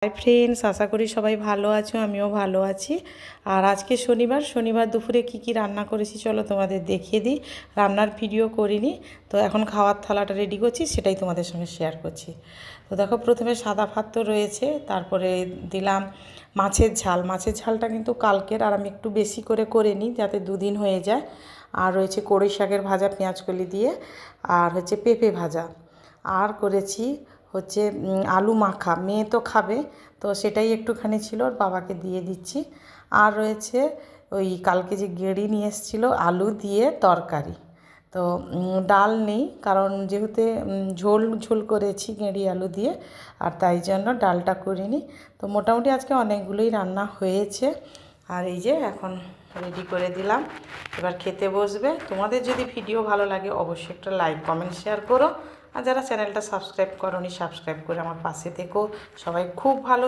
Hi friends, আশা করি সবাই ভালো আছো, আমিও ভালো আছি। আর আজকে শনিবার দুপুরে কি রান্না করেছি চলো তোমাদের দেখিয়ে দিই। রান্নার ভিডিও করিনি, তো এখন খাওয়ার থালাটা রেডি করছি, সেটাই তোমাদের সঙ্গে শেয়ার করছি। তো দেখো, প্রথমে সাদা ভাত তো রয়েছে, তারপরে দিলাম মাছের ঝাল। মাছের ঝালটা কিন্তু কালকের, আর আমি একটু বেশি করে নিই যাতে দুদিন হয়ে যায়। আর রয়েছে কড়ই শাকের ভাজা পেঁয়াজকলি দিয়ে, আর হচ্ছে পেঁপে ভাজা, আর করেছি হচ্ছে আলু মাখা। মেয়ে তো খাবে, তো সেটাই একটুখানি ছিল, ওর বাবাকে দিয়ে দিচ্ছি। আর রয়েছে ওই কালকে যে গেঁড়ি নিয়ে এসেছিলো আলু দিয়ে তরকারি। তো ডাল নেই, কারণ যেহেতু ঝোল ঝোল করেছি গেঁড়ি আলু দিয়ে, আর তাই জন্য ডালটা করিনি। তো মোটামুটি আজকে অনেকগুলোই রান্না হয়েছে। আর এই যে এখন রেডি করে দিলাম, এবার খেতে বসবে। তোমাদের যদি ভিডিও ভালো লাগে অবশ্যই একটা লাইক কমেন্ট শেয়ার করো, আর যারা চ্যানেলটা সাবস্ক্রাইব করোনি সাবস্ক্রাইব করে আমার পাশে থেকো। সবাই খুব ভালো